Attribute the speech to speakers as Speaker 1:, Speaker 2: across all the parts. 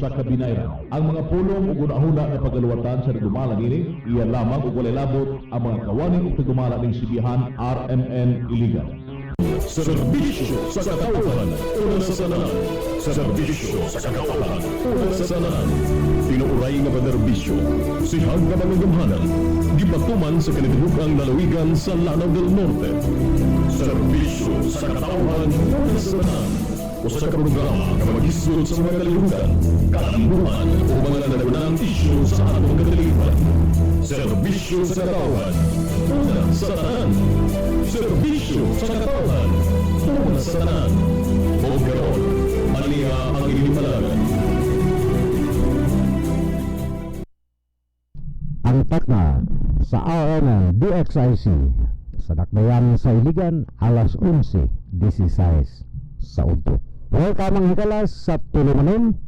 Speaker 1: sa kabinayran. Ang mga pulong ug una-una nga pagaluwatan sa nagdumala nini, iya lamang ug walay labot ang mga kawani ug nagdumala ning sibihan RMN Iligan.
Speaker 2: Serbisyo sa katauhan, una sa tanan. Serbisyo sa katauhan, una sa tanan. Tinuuray nga panerbisyo, sihag nga mangagamhanan, gipatuman sa kalibugang lalawigan sa Lanao del Norte. Serbisyo sa katauhan, una sa tanan. Usa ka programa nga magisgot sa mga kalibugan, kalambuan o mga nanagunang isyu sa atong kadaliman. Serbisyo sa katauhan, una sa tanan. Serbisyo sa katauhan, una sa tanan. O garon, maniya ang inipalagan.
Speaker 3: Ang takna sa RMN DXIC sa dakbayan sa Iligan alas 11:16 sa udto. Welcome ang hikalas sa tulumanon.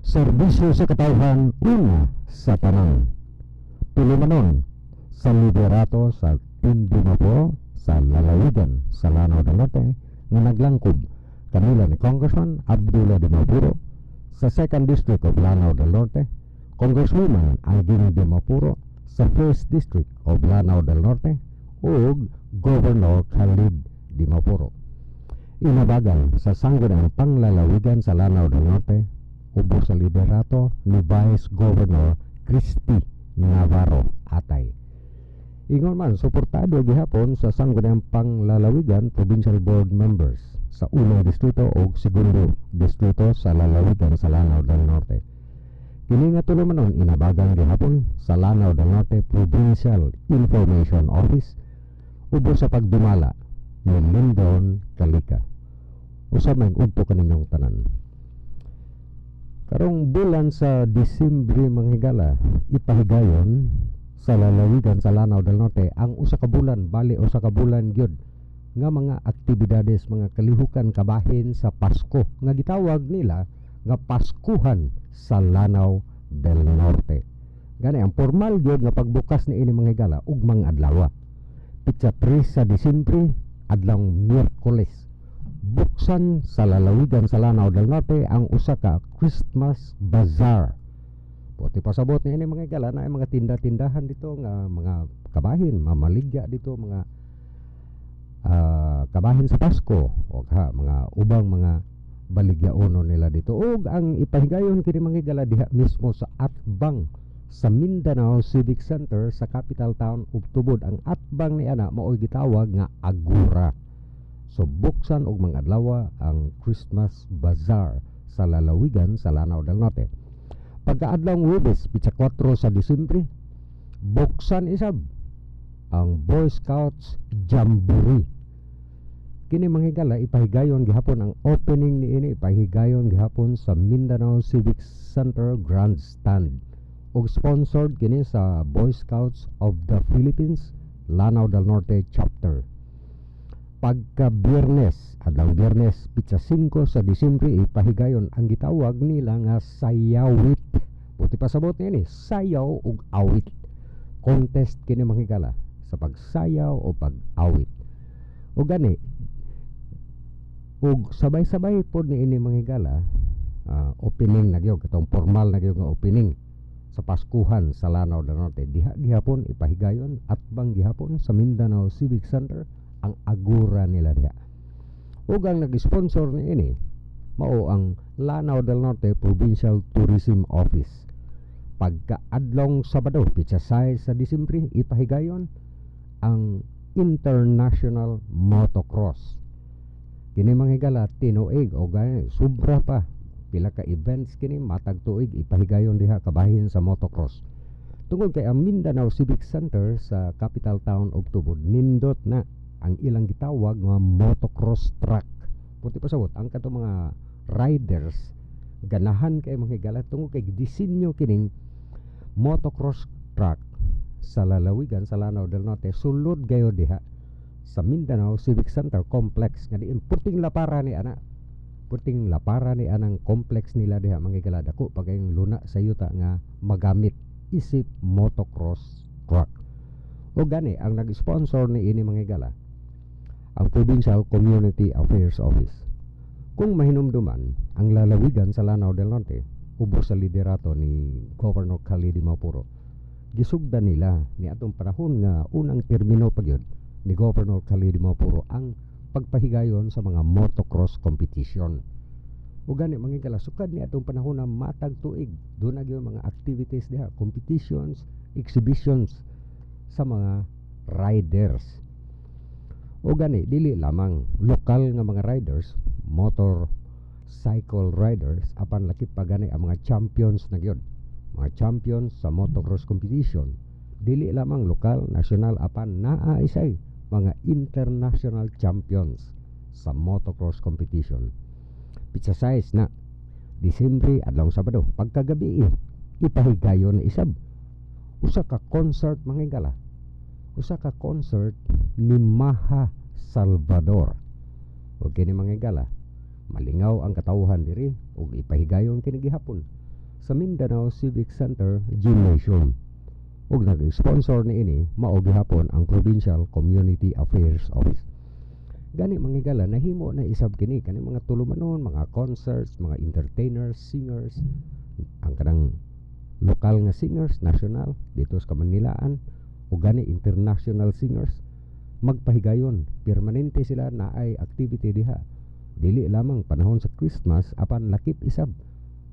Speaker 3: Serbisyo sa katauhan una sa tanan. Tulumanon sa liderato sa Team Dimapuro sa lalawigan sa Lanao del Norte nga naglangkob kanila ni Congressman Abdullah Dimapuro sa 2nd District of Lanao del Norte, Congresswoman Anging Dimapuro sa 1st District of Lanao del Norte ug Governor Khalid Dimapuro. Inabagan sa sangguniang panglalawigan sa Lanao del Norte ubos sa liderato ni Vice Governor Christy Navarro Atay. Ingon man suportado gihapon sa sangguniang panglalawigan provincial board members sa unang distrito o segundo distrito sa lalawigan sa Lanao del Norte. Kini nga tulumanon inabagan gihapon sa Lanao del Norte Provincial Information Office ubos sa pagdumala ni Lindon Kalika. Usab may udto kaninyong tanan. Karong bulan sa Disyembre manghigala, ipahigayon sa lalawigan sa Lanao del Norte ang usa ka bulan, bali usa ka bulan gyud nga mga aktibidades, mga kalihukan kabahin sa Pasko nga gitawag nila nga Paskuhan sa Lanao del Norte. Gani ang formal gyud nga pagbukas ni ini manghigala ugmang adlaw. Pitsa 3 sa Disyembre adlaw Miyerkules. Buksan sa lalawigan sa Lanao del Norte ang usa ka Christmas Bazaar. Puti pasabot ni ini mga igala na mga tinda-tindahan dito nga mga kabahin, mamaligya dito mga kabahin sa Pasko o mga ubang mga baligyaono nila dito. Ug ang ipahigayon kini mga igala diha mismo sa Atbang sa Mindanao Civic Center sa capital town ug tubod ang Atbang ni ana maoy gitawag nga Agora. So buksan og mga adlaw ang Christmas Bazaar sa lalawigan sa Lanao del Norte. Pagkaadlawng Huwebes, pitsa 4 sa Disyembre, buksan isab ang Boy Scouts Jamboree. Kini manghigala ipahigayon gihapon ang opening niini ipahigayon gihapon sa Mindanao Civic Center Grandstand. Ug sponsored kini sa Boy Scouts of the Philippines Lanao del Norte Chapter. Pagka Biyernes, adlaw Biyernes, pitsa 5 sa Disyembre, ipahigayon ang gitawag nila nga sayawit. Puti pasabot niya ni, sayaw ug awit. Contest kini manghigala sa pagsayaw o pag-awit. O gani, ug sabay-sabay po ni ini manghigala, opening na gyud, katong formal na gyud nga opening sa Paskuhan sa Lanao del Norte. Diha gihapon ipahigayon at bang gihapon sa Mindanao Civic Center ang Agora nila diha. Ug ang nag-sponsor ni ini mao ang Lanao del Norte Provincial Tourism Office. Pagka adlong Sabado pitsa 6 sa Disyembre ipahigayon ang International Motocross. Kini manghigala tinuig o gani sobra pa pila ka events kini matag tuig ipahigayon diha kabahin sa motocross. Tungod kay ang Mindanao Civic Center sa capital town og tubod nindot na ang ilang gitawag nga motocross track. Puti pasabot ang kato mga riders ganahan kay manghigala tungod kay disenyo kining motocross track sa lalawigan sa Lanao del Norte sulod gayo diha sa Mindanao Civic Center Complex nga di puting lapara ni ana. Puting lapara ni anang complex nila diha manghigala dako pagayong luna sa yuta nga magamit isip motocross track. O gani ang nag-sponsor ni ini manghigala ang Provincial Community Affairs Office. Kung mahinumduman ang lalawigan sa Lanao del Norte, ubos sa liderato ni Governor Khalid Mapuro, gisugdan nila ni atong panahon nga unang termino pa gyud ni Governor Khalid Mapuro ang pagpahigayon sa mga motocross competition. O gani mga sukad ni atong panahon na matag tuig, doon na gyud mga activities diha, competitions, exhibitions sa mga riders. O gani dili lamang lokal nga mga riders, motorcycle riders, apan lakip pa gani ang mga champions na gyud, mga champions sa motocross competition. Dili lamang lokal, national, apan naa isay mga international champions sa motocross competition. Pizza size na Disyembre adlong Sabado pagkagabi ipahigayon na isab usa ka concert mga higala, usa ka concert ni Maha Salvador. O kini mga higala, malingaw ang katawhan diri ug ipahigayon kini gihapon sa Mindanao Civic Center Gymnasium. Ug nag-sponsor ni ini mao gihapon ang Provincial Community Affairs Office. Gani mga higala, nahimo na isab kini kani mga tulumanon, mga concerts, mga entertainers, singers, ang kanang lokal nga singers, national dito sa Manilaan, o gani international singers magpahigayon. Permanente sila na ay activity diha. Dili lamang panahon sa Christmas, apan lakip isab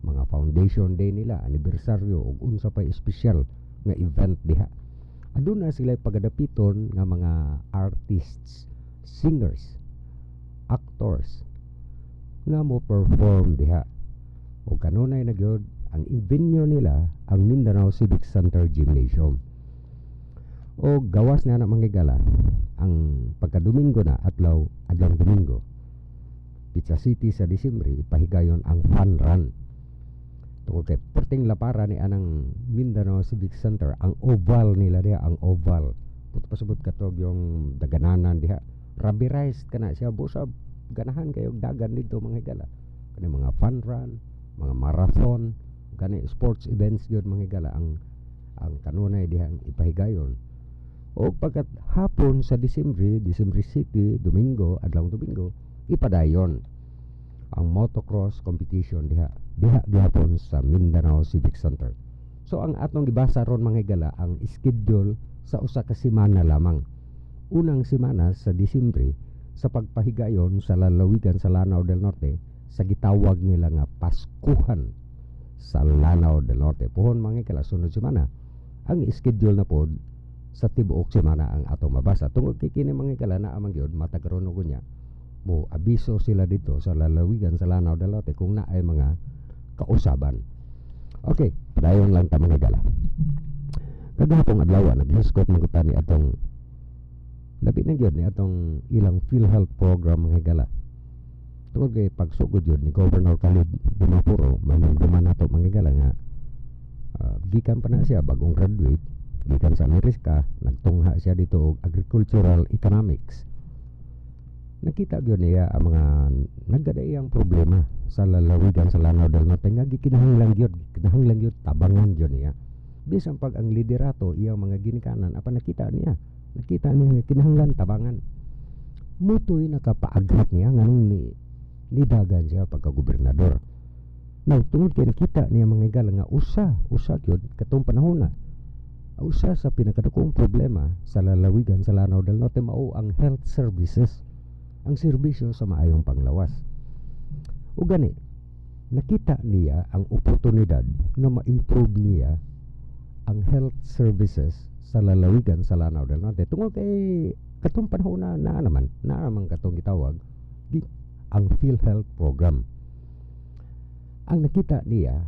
Speaker 3: mga foundation day nila, anibersaryo ug unsa pa espesyal nga event diha. Aduna sila pagadapiton nga mga artists, singers, actors nga mo perform diha. O kanunay na gyud ang venue nila ang Mindanao Civic Center Gymnasium. O gawas na mga higala, ang pagkadomingo na adlaw Domingo, Pizza City sa Disyembre ipahigayon ang fun run. Tungkol kay perting lapara ni anang Mindanao Civic Center, ang oval nila diha, ang oval. Pasabot katog yung dagananan diha. Rubberized kana siya, busa ganahan kayo dagan dito mga higala. Kani mga fun run, mga marathon, kani sports events gyud mga higala ang kanunay diha ang ipahigayon. O pagkat hapon sa Disyembre City, Domingo, adlaw Domingo, ipadayon ang motocross competition diha gihapon sa Mindanao Civic Center. So ang atong gibasa ron mga higala ang schedule sa usa ka semana lamang. Unang semana sa Disyembre sa pagpahigayon sa lalawigan sa Lanao del Norte sa gitawag nila nga Paskuhan sa Lanao del Norte. Puhon mga higala sunod semana ang schedule na pod sa tibuok semana ang atong mabasa. Tungod kay kini mga higala na amang gyud matagaron og niya mo abiso sila dito sa lalawigan sa Lanao del Norte kung naay mga kausaban. Okay, dayon lang ta mga higala. Kagahapon adlaw naghiskot mga ni atong labi na gyud ni atong ilang PhilHealth program mga higala. Tungod kay pagsugod yun ni Governor Khalid Mapuro, manumduman nato mga higala nga gikan pa na siya bagong graduate gikan sa Amerika, nagtungha siya dito og agricultural economics. Nakita gyud niya ang mga naggadayang problema sa lalawigan sa Lanao del Norte nga gikinahanglan gyud tabangan gyud niya. Bisan pag ang liderato iyang mga ginikanan apa nakita niya kinahanglan tabangan. Mutoy nakapaagat niya nganong nidagan siya pagka-gobernador. Now tungod kay nakita niya mga higala nga usa gyud katong panahon na usa sa pinakadakong problema sa lalawigan sa Lanao del Norte mao ang health services, ang serbisyo sa maayong panglawas. O gani nakita niya ang oportunidad nga ma-improve niya ang health services sa lalawigan sa Lanao del Norte. Tungod kay katong panahon na naman katong gitawag ang PhilHealth program. Ang nakita niya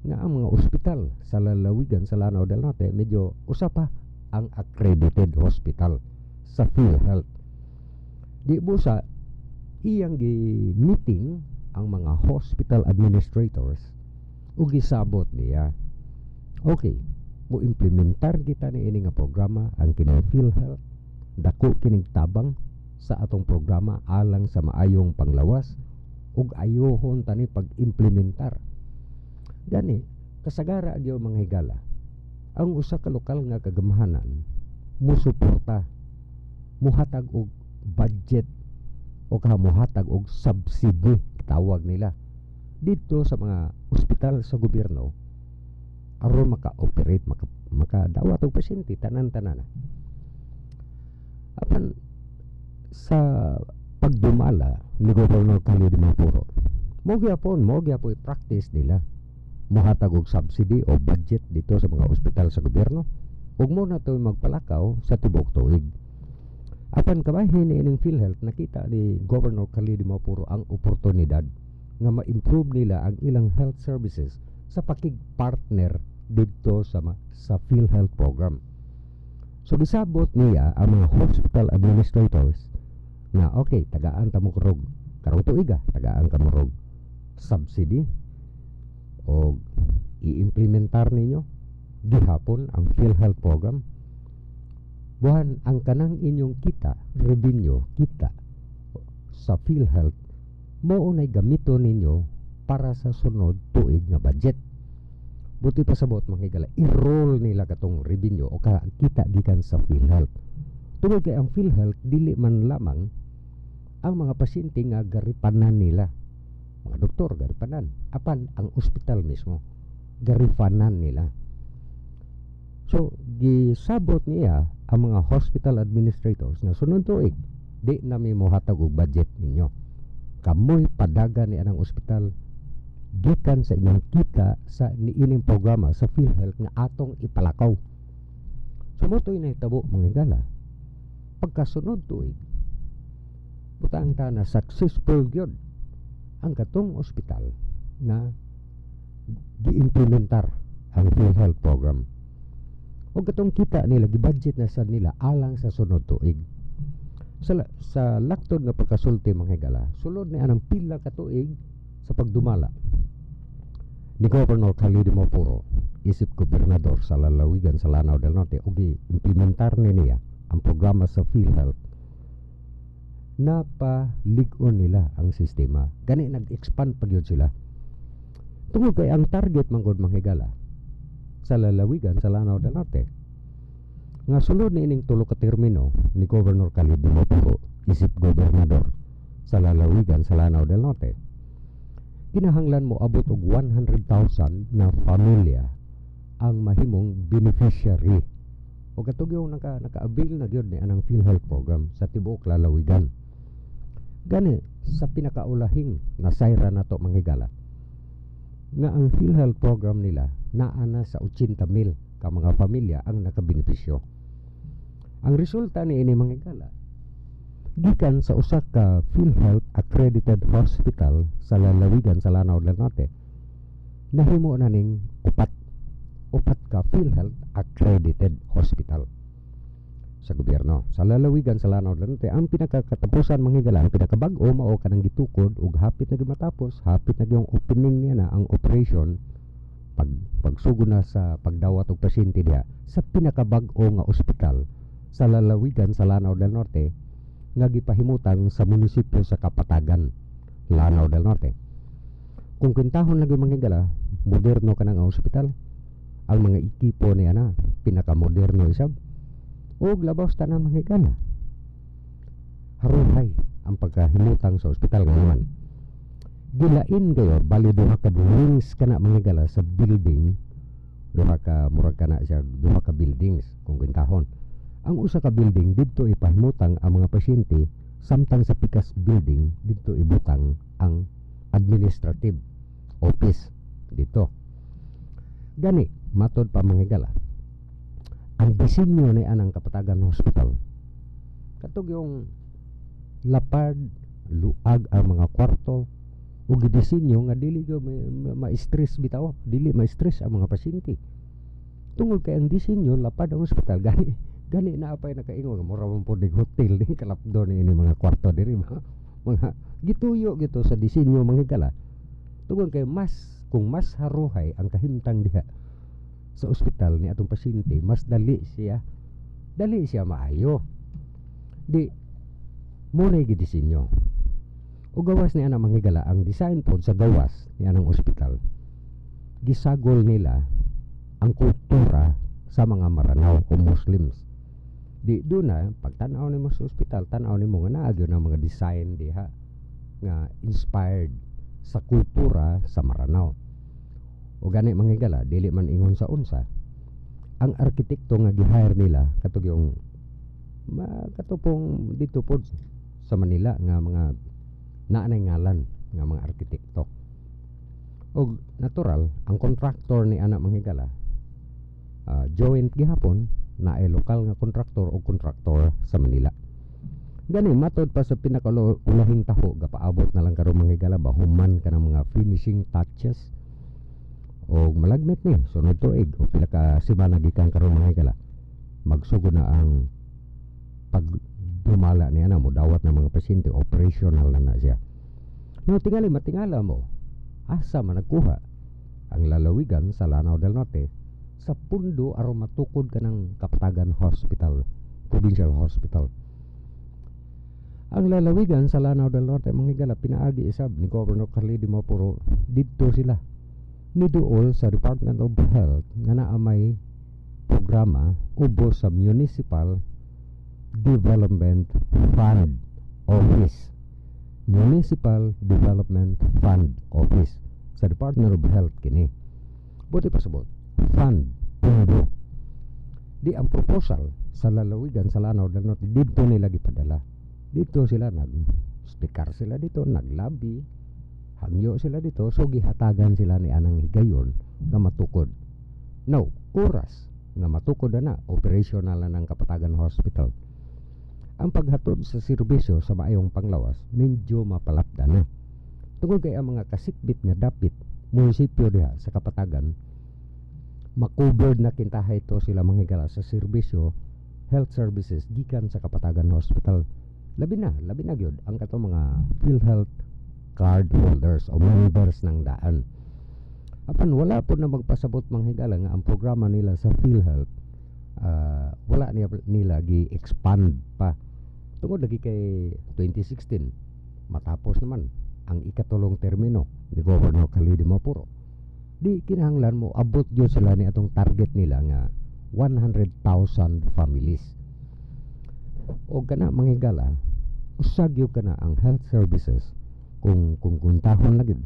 Speaker 3: nga ang mga ospital sa lalawigan sa Lanao del Norte medyo usapa ang accredited hospital sa PhilHealth. Di busa iyang gi-meeting ang mga hospital administrators ug gisabot niya, okay, mo implementar kita ni ini nga programa ang kini PhilHealth, dako kining tabang sa atong programa alang sa maayong panglawas ug ayohon tani pag-implementar. Gani kasagara gyud mga higala ang usa ka lokal nga kagamahanan mo suporta, muhatag og budget o muhatag og subsidy tawag nila dito sa mga ospital sa gobyerno aron maka-operate, makadawat og pasyente tanan-tanan. Apan sa pagdumala ni Governor Khalid Mapuro, mo gyapon practice nila mohatag og subsidy o budget dito sa mga ospital sa gobyerno ug mo na to magpalakaw sa tibok tuig. Apan kabahin ining PhilHealth, nakita ni Governor Khalid Mapuro ang oportunidad nga ma-improve nila ang ilang health services sa pakig-partner dito sa PhilHealth program. So gisabot niya ang mga hospital administrators na okay, tagaan ta mo krog karong tuiga, tagaan ka mo krog subsidy o i-implementar ninyo gihapon ang PhilHealth program. Buhan ang kanang inyong kita, revenue, kita sa PhilHealth mao nay gamiton ninyo para sa sunod tuig nga budget. Buti pa sabot mga higala, i-roll nila katong revenue o kita gikan sa PhilHealth. Tungod kay ang PhilHealth dili man lamang ang mga pasyente nga garipanan nila, mga doktor garipanan, apan ang ospital mismo garipanan nila. So gisabot niya ang mga hospital administrators nga sunod tuig di nami mohatag og budget ninyo, kamoy padaga ni anang ospital gikan sa inyong kita sa niining programa sa PhilHealth nga atong ipalakaw. Sumutoy na hitabo mga higala, pagkasunod tuig butang ta na successful gyud ang katong ospital na gi-implementar ang PhilHealth program. O katong kita nila gibudget na sa nila alang sa sunod tuig. Sa laktod nga pagkasulti mga higala, sulod ni anang pila ka tuig sa pagdumala ni Governor Khalid Mapuro isip gobernador sa lalawigan sa Lanao del Norte ug implementar niya ang programa sa PhilHealth. Napaligon nila ang sistema, gani nag-expand pa gyud sila tungod kay ang target manggod mga higala sa lalawigan sa Lanao del Norte nga sulod ni ining tulo ka termino ni Governor Khalid Mapuro isip gobernador sa lalawigan sa Lanao del Norte, kinahanglan mo abot og 100,000 na pamilya ang mahimong beneficiary o katugyo naka-avail na gyud ni anang PhilHealth program sa tibuok lalawigan. Gani sa pinakaulahing nasayra nato mga higala nga ang PhilHealth program nila naa na sa 80,000 ka mga pamilya ang nakabenepisyo. Ang resulta ni ini mga higala gikan sa usa ka PhilHealth accredited hospital sa lalawigan sa Lanao del Norte, nahimo na ning upat ka PhilHealth accredited hospital sa gobyerno sa lalawigan sa Lanao del Norte. Ang pinakakatapusan mga higala, ang pinakabag-o mao kanang gitukod ug hapit na matapos, hapit na yung opening niya na ang operation pagsugo na sa pagdawat og pasyente diha sa pinakabag-o nga ospital sa lalawigan sa Lanao del Norte nga gipahimutang sa munisipyo sa Kapatagan, Lanao del Norte. Kung kintahon lagi mga higala, moderno ka nga ospital, ang mga ekipo niya na pinakamoderno isab ug labaw tanan mga higala. Haruhay ang pagkahimutang sa ospital ngayon. Gilain kayo, bali duha ka buildings kana mga higala sa building, duha ka murag kana siya duha ka buildings kung kintahon. Ang usa ka building didto ipahimutang ang mga pasyente, samtang sa pikas building didto ibutang ang administrative office dito. Gani matod pa mga higala, ang disenyo ni anang Kapatagan Hospital katog yung lapad luag ang mga kwarto ug gidisenyo nga dili go ma-stress bitaw, dili ma-stress ang mga pasyente tungod kay ang disenyo lapad ang ospital. Gani na apay nakaingon mura man pod ning hotel ning kalapdo ni ini mga kwarto diri mga gituyo gito sa disenyo mga higala tungod kay kung mas haruhay ang kahimtang diha sa ospital ni atong pasyente, mas dali siya maayo di muna gidisenyo o gawas ni anang mga higala. Ang design pod sa gawas ni anang ospital, gisagol nila ang kultura sa mga Maranao o Muslims. Di doon na pagtanaw nimo sa ospital, tanaw nimo nga naagyo na mga design diha nga inspired sa kultura sa Maranao. O gani mga higala, dili man ingon sa unsa, ang arkitekto nga gi-hire nila katog yung katupong dito po sa Manila nga mga naanay ngalan nga mga arkitekto. O natural, ang contractor ni anak mga higala, joint gihapon na ay lokal nga kontraktor o kontraktor sa Manila. Gani matod pa sa pinakaulahing taho gapaabot na lang karon mga higala bahuman ka ng mga finishing touches o malagmit ni sunod tuig o pila ka semana gikan karon mga higala magsugod na ang pagdumala niya na mo dawat ng mga pasyente operational na siya. No tingali matingala mo asa man nagkuha ang lalawigan sa Lanao del Norte sa pundo aron matukod ka ng Kapatagan Hospital, Provincial Hospital. Ang lalawigan sa Lanao del Norte mga higala pinaagi isab ni Governor Carly D. Mapuro dito sila niduol sa Department of Health nga naa may programa ubos sa Municipal Development Fund Office. Municipal Development Fund Office sa Department of Health kini. Buti pa sabot fund pundo. Di ang proposal sa lalawigan sa Lanao del Norte dito nila gipadala. Dito sila nag-sticker sila dito, naglabi, hangyo sila dito, so gihatagan sila ni anang higayon nga matukod. Now, oras nga matukod na operational na ng Kapatagan Hospital. Ang paghatod sa serbisyo sa maayong panglawas, medyo mapalapda na. Tungod kay ang mga kasikbit nga dapit, munisipyo diha sa Kapatagan, makovered na kintahay to sila mga higala sa serbisyo, health services, gikan sa Kapatagan Hospital. Labi na gyud ang katong mga PhilHealth card holders o members ng daan. Apan wala po na magpasabot mga higala nga ang programa nila sa PhilHealth wala nila gi-expand pa. Tungod lagi kay 2016 matapos naman ang ikatulong termino ni Governor Carly D. Mapuro. Di kinahanglan mo abot gyud sila ni atong target nila nga 100,000 families. O kana mga higala, usag gyud kana ang health services kung kuntahon lagi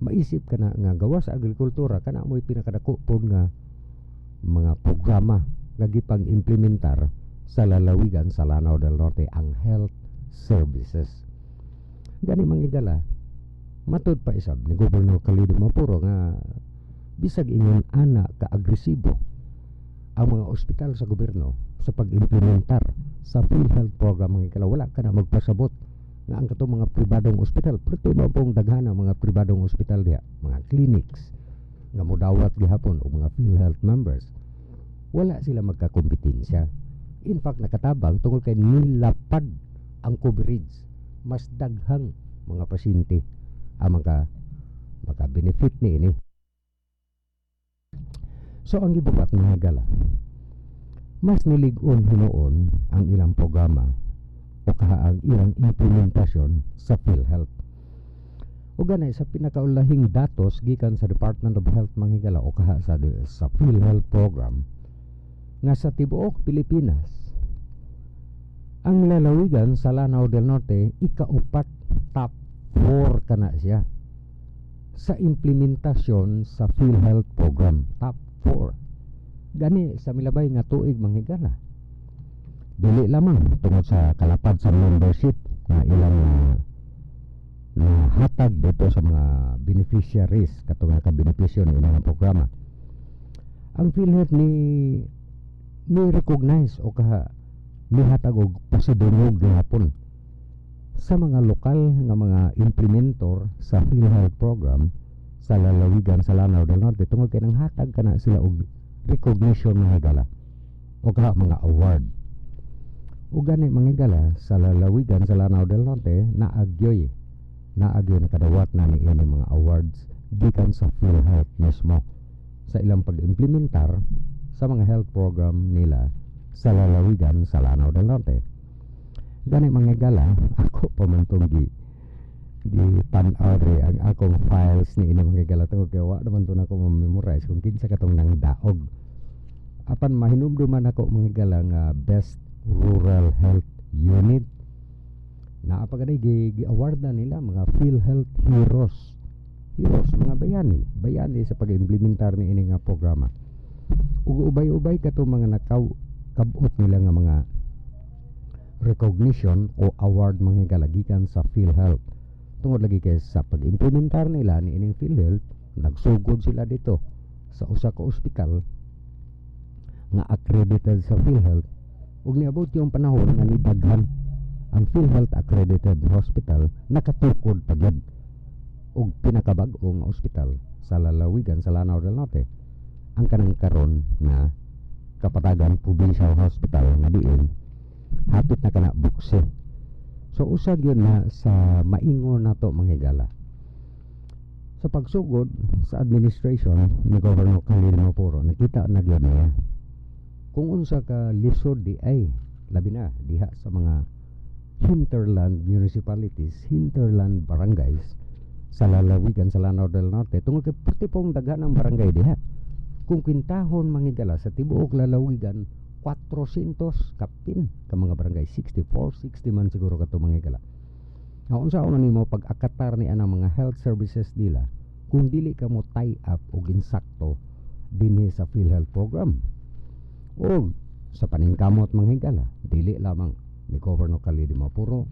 Speaker 3: maisip kana nga gawa sa agrikultura kana mo'y pinakadako pod nga mga programa nga gipang implementar sa lalawigan sa Lanao del Norte ang health services. Gani mga higala, matud pa isab ni Governor Carly D. Mapuro nga bisag ingon ana ka agresibo ang mga ospital sa gobyerno sa pag-implementar sa PhilHealth program mga higala, wala ka na magpasabot nga ang katong mga pribadong ospital, pwede mo pong daghana mga pribadong ospital diha, mga clinics nga modawat gihapon o mga PhilHealth members, wala sila magkakompetensya. In fact, nakatabang tungkol kay nilapad ang coverage, mas daghang mga pasyente ang maka-benefit ni ini. So ang gibukat mga higala, mas nilig-on hinuon ang ilang programa o kahaang ilang implementasyon sa PhilHealth. O ganay sa pinakaulahing datos gikan sa Department of Health mga higala o kaha sa PhilHealth program nga sa tibuok Pilipinas ang lalawigan sa Lanao del Norte ikaupat top 4 kana siya sa implementasyon sa PhilHealth program, top 4. Gani sa milabay nga tuig mga higala, dili lamang tungod sa kalapad sa membership nga ilang hatag dito sa mga beneficiaries katong nga ka-benepisyo ng ilang programa. Ang PhilHealth ni recognize o nihatag og pasidungog gihapon sa mga lokal nga mga implementor sa PhilHealth program sa lalawigan sa Lanao del Norte tungod kay nang hatag kana sila og recognition mga higala o mga award. O gani mga higala sa lalawigan sa Lanao del Norte naagyoy nakadawat na ni ini mga awards gikan sa PhilHealth mismo sa ilang pag-implementar sa mga health program nila sa lalawigan sa Lanao del Norte. Gani mga higala, ako pamantong di tan-aw ang akong files ni ini mga higala tungod kay wa naman to nako ma-memorize kung kinsa katong nang daog. Apan mahinumduman ako mga higala nga best rural health unit na apagaday gi-award na nila mga PhilHealth heroes heroes, mga bayani sa pag-implementar ni ini nga programa. Ug ubay-ubay kato mga kabot nila nga mga recognition o award mga galagikan sa PhilHealth. Tungod lagi kay sa pag-implementar nila ni ining PhilHealth, nagsugod sila dito sa usa ka ospital nga accredited sa PhilHealth. Ug niabot yung panahon nga nidaghan ang PhilHealth accredited hospital nakatukod pagyud og pinakabag-o nga ospital sa lalawigan sa Lanao del Norte ang kanang karon nga Kapatagan Provincial Hospital nga diin hapit na kana bukse. So usag yun na sa maingon nato manghigala. Sa pagsugod sa administration ni Governor Khalid Mapuro, nakita na gyud niya kung unsa ka lisod di ay labi na diha sa mga hinterland municipalities, hinterland barangays sa lalawigan sa Lanao del Norte. Tungod kay puti pong daghan ang barangay diha. Kung kwintahon manghigala sa tibuok lalawigan 400 kapin ka mga barangay, 64, 60 man siguro kato manghigala. Nga unsa una nimo pag-akatar ni anang mga health services nila kung dili ka mo tie up og insakto dinhi sa PhilHealth program. O sa paningkamot manghigala, dili lamang ni Governor Khalid Mapuro,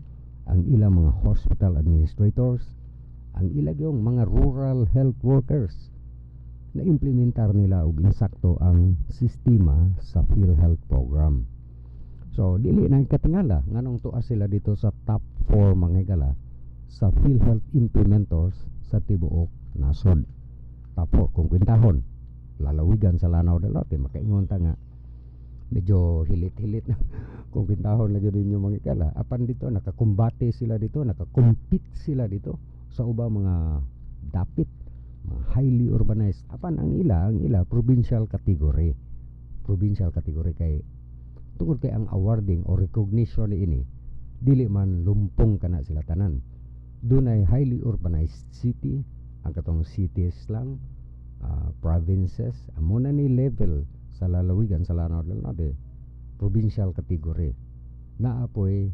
Speaker 3: ang ilang mga hospital administrators, ang ilang mga rural health workers na implementar nila og insakto ang sistema sa PhilHealth program. So dili na katingala nganong tuwa sila dito sa top 4 manghigala sa PhilHealth implementors sa tibuok nasod. Top 4 kung kwintahon lalawigan sa Lanao del Norte, makaingon ta nga medyo hilit-hilit na kung kwintahon na gyud ninyo manghigala. Apan dito nakakumbate sila dito, nakakompete sila dito sa ubang mga dapit, mga highly urbanized. Apan ang ila provincial category kay tungod kay ang awarding o recognition ni ini dili man lumpong kana sila tanan. Dunay highly urbanized city, ang katong cities lang, provinces, amo na ni level sa lalawigan sa Lanao del Norte, provincial category. Naapoy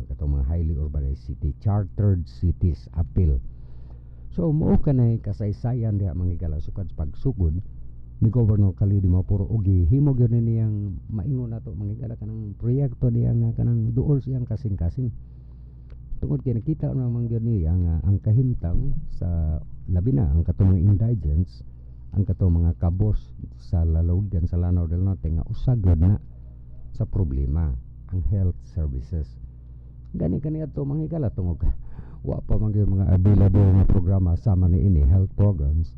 Speaker 3: katong mga highly urbanized city, chartered cities appeal. So mao kanay kasaysayan diha manghigala sukad sa pagsugod ni Governor Khalid Mapuro og gihimo gyud niyang maingon nato manghigala kanang proyekto niya nga kanang duol siyang kasing-kasing. Tungod kay nakita naman gyud niya nga ang kahimtang sa labi na ang katong mga indigents, ang katong mga kabos sa lalawigan sa Lanao del Norte nga usag gyud na sa problema ang health services. Gani ato manghigala tungod wa pa man gyud mga available nga programa sama ni ini health programs.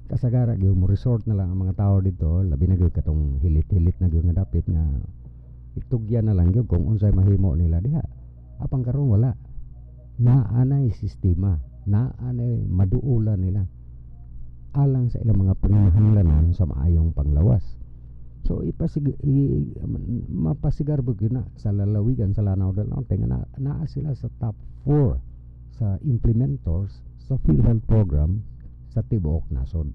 Speaker 3: Kasagara gyud mo resort na lang ang mga tao dito, labi na gyud katong hilit-hilit na gyud nga dapit nga itugyan na lang gyud kung unsay mahimo nila diha. Apang karon wala. Naanay sistema, naanay maduulan nila alang sa ilang mga panginahanglanon sa maayong panglawas. So mapasigar gyud na sa lalawigan sa Lanao del Norte nga naa sila sa top 4 sa implementors sa PhilHealth program sa tibuok nasod.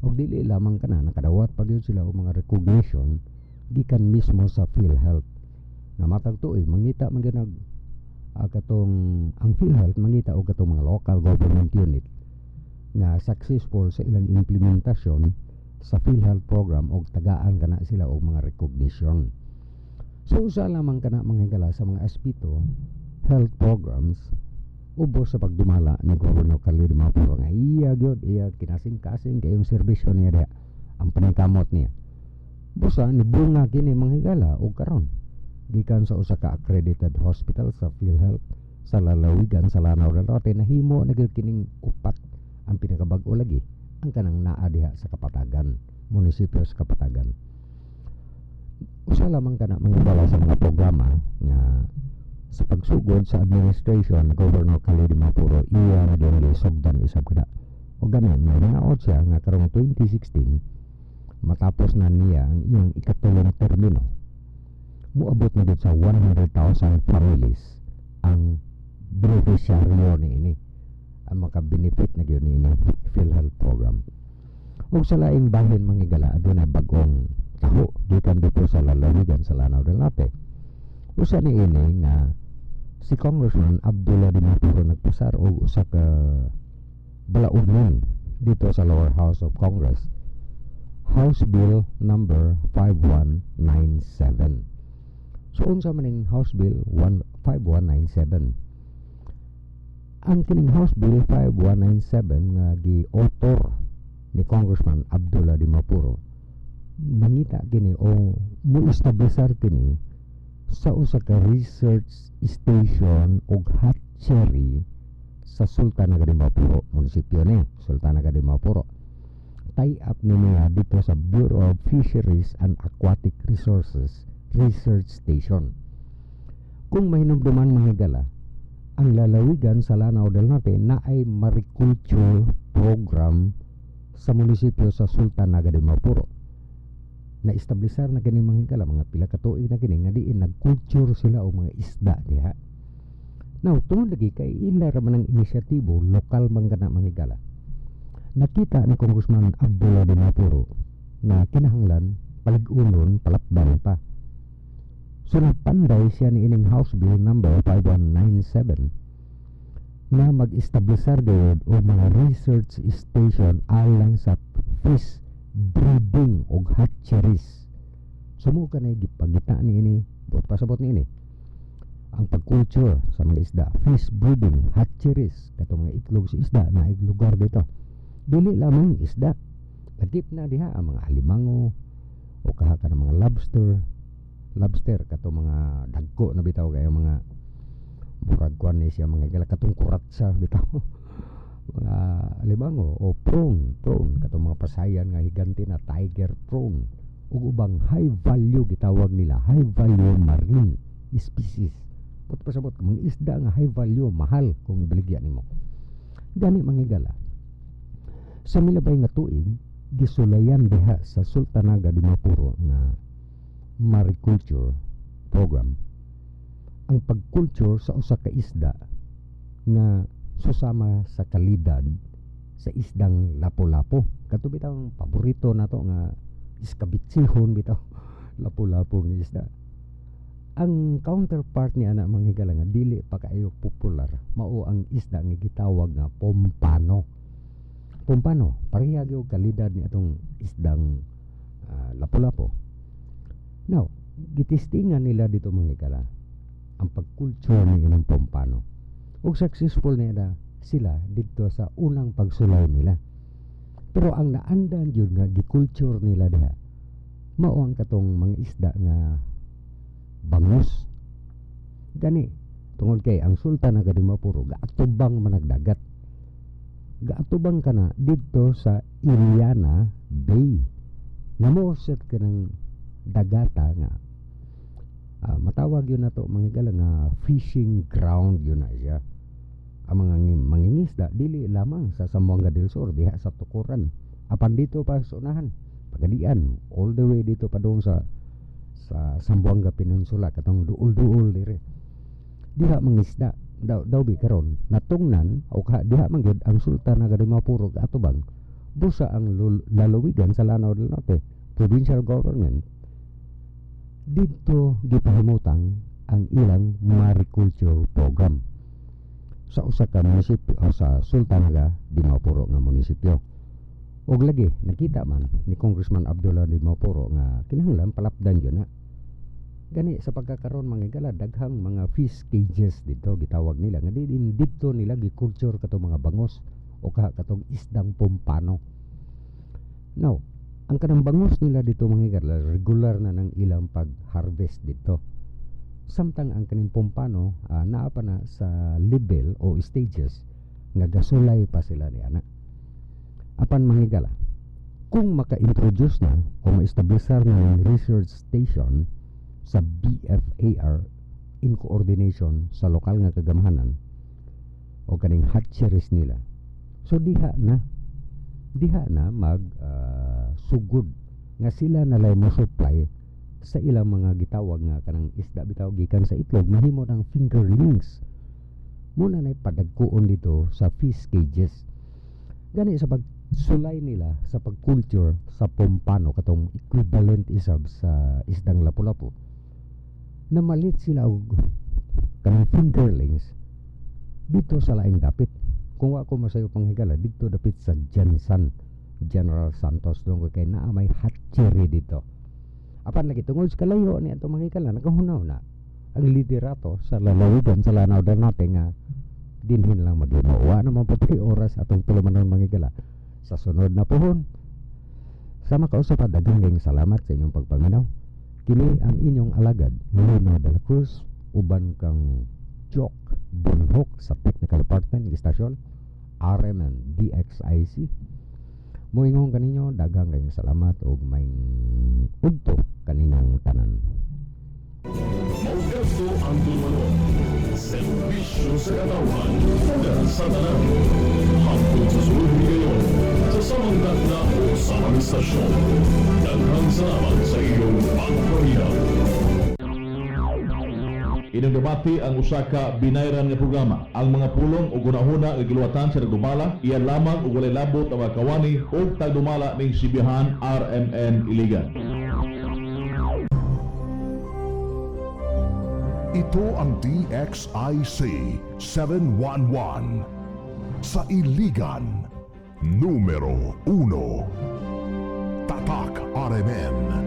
Speaker 3: Og dili lamang kana nakadawat pa gyud sila og mga recognition gikan mismo sa PhilHealth. Nga matag tuig mangita man gyud katong ang PhilHealth mangita og katong mga local government unit na successful sa ilang implementasyon sa PhilHealth program og tagaan kana sila og mga recognition. So usa lamang kana manghigala sa mga aspeto health programs ubos sa pagdumala ni Governor Khalid Mapuro nga iya kinasing-kasing kayong serbisyo niya diha ang paningkamot niya. Busa ni bunga kini manghigala og karon gikan sa usa ka accredited hospital sa PhilHealth sa lalawigan sa Lanao del Norte nahimo na gyud kining upat ang pinakabag-o lagi ang kanang naa diha sa Kapatagan, munisipyo sa Kapatagan. Usa lamang kana manghigala sa mga programa nga sa pagsugod sa administration ni Governor Khalid Mapuro iya na gyud sugdan isab kada. O ganan naot siya nga karong 2016 matapos na niya ang iyang ikatulong termino. Muabot na gyud sa 100,000 families ang beneficiaryo niini, ang maka-benefit na gyud niini PhilHealth program. Ug sa laing bahin manghigala aduna bag-ong taho gikan dito sa lalawigan sa Lanao del Norte. Usa ni ini nga si Congressman Abdullah Di Mapuro nagpasar og usa ka balaudnon dito sa lower house of Congress, House Bill number 5197. So unsa man ning House Bill 5197? Ang kining House Bill 5197 nga gi-author ni Congressman Abdullah Dimapuro, nangita kini o muestablisar kini sa usa ka research station ug hatchery sa Sultan ng Dimapuro, munisipyo ni Sultan ng Dimapuro. Tie-up ni niya dito sa Bureau of Fisheries and Aquatic Resources Research Station. Kung mahinumduman mga higala, ang lalawigan sa Lanao del Norte na ay mariculture program sa munisipyo sa Sultan ng Dimapuro. Na-establisar na kini mga higala, mga pila ka tuig na kini nga diin nag-culture sila o mga isda diha. Now, tungod lagi kay ila ra man ang inisyatibo lokal man kana mga higala. Nakita ni Congressman Abdullah Dimapuro na kinahanglan palig-unon palapdan pa. So napanday siya ni ining House Bill number 5197 na mag-establisar gayud o mga research station alang sa fish breeding o hatcheries. Sumuka na gipagita ni ini, buot pasabot ni ini, ang pagkulture sa mga isda, fish breeding, hatcheries, katong mga itlog sa isda na lugar dito. Dili lamang isda, lagip na diha ang mga alimango o kahaka ng mga lobster katong mga dagko na bitaw kaya mga murag kuan ni siya mga gala katong kuratsa bitaw. Mga alimango o prawn katong mga pasayan nga higanti na tiger prawn ug ubang high value gitawag nila, high value marine species. Put pasabot mga isda nga high value, mahal kung ibaligya nimo. Gani manghigala. Sa milabay nga tuig gisulayan diha sa Sultanaga Dimapuro nga mariculture program ang pagkulture sa usa ka isda nga susama sa kalidad sa isdang lapu-lapu. Kato bitaw paborito nato nga iskabitsihon bitaw lapu-lapu nga isda. Ang counterpart ni ana manghigala nga dili pa kaayo popular mao ang isda nga gitawag nga pompano. Pompano pareha gyud kalidad ni atong isdang lapu-lapu. Now, gitistingan nila dito manghigala ang pagkulture ni ining pompano. Ug successful na sila dito sa unang pagsulay nila. Pero ang naandan yun nga gikulture nila diha mao ang katong mga isda nga bangus. Gani tungod kay ang Sultan ng Dimapuro gaatubang managdagat. Gaatubang kana dito sa Iliana Bay. Namoset ka ng dagata nga matawag yun na to mga higala nga fishing ground yun na siya. Ang mga mangingisda dili lamang sa Zamboanga del Sur diha sa Tukuran, apan dito pa sa unahan Pagadian all the way dito pa doon sa Zamboanga Peninsula katong duol dire diha mangisda daw bi karon natungnan o diha man gyud ang Sultan ng Dimapuro atubang busa ang lalawigan sa Lanao del Norte provincial government dito gipahimutang ang ilang mariculture program sa usa ka munisipyo o sa Sultan ng Dimapuro nga munisipyo. Og lagi nakita man ni Congressman Abdullah Dimapuro nga kinahanglan palapdan yun na. Gani sa pagkakaroon manghigala daghang mga fish cages dito gitawag nila nga dito nila gikulture katong mga bangos o katong isdang pompano. Now, ang kanang bangus nila dito manghigala regular na ng ilang pag-harvest dito. Samtang ang kaning pompano naa pa na sa level o stages nga gasulay pa sila ni ana. Apan manghigala, kung maka-introduce na o ma-establisar na ng research station sa BFAR in coordination sa lokal nga kagamahanan o kaning hatcheries nila, so diha na mag sugod nga sila nalay mo supply sa ilang mga gitawag nga kanang isda bitaw gikan sa itlog mahimo ng fingerlings muna na padagkuon dito sa fish cages. Gani sa pagsulay nila sa pagculture sa pompano katong equivalent isab sa isdang lapu-lapu na malit sila og kanang fingerlings dito sa laing dapit kung ako masayo panghigala dito dapit sa Jansan General Santos doon ko kay naa may hatchery dito. Apan lagi tungod sa kalayo ni ato manghigala nakahunaw na ang liderato sa lalawigan sa Lanao del Norte nga dinhin lang maghimaw. Wa naman po 3 oras atong tulumanon manghigala sa sunod na puhon. Sa makausap daghang salamat sa inyong pagpaminaw. Kini ang inyong alagad Lino de la Cruz uban kang Jock Bonhoc sa Technical Department ng istasyon RMN DXIC. Moingon kaninyo daghang kayong salamat ug may udto kaninyong tanan.
Speaker 2: Maugasto ang tulmanon. Serbisyo sa katawan. Ulan sa tanan. Hangtod sa sulod ngayon. Sa samanggat na o sa mga istasyon. Daghang salamat sa iyong pagpaminaw.
Speaker 1: Inagdabati ang usa ka binayran nga programa. Ang mga pulong ug hunahuna nga giluwatan sa nagdumala, iyan lamang ug walay labot ang mga kawani ug tagdumala ning Sibihan RMN Iligan.
Speaker 4: Ito ang DXIC 711 sa Iligan, numero 1. Tatak RMN.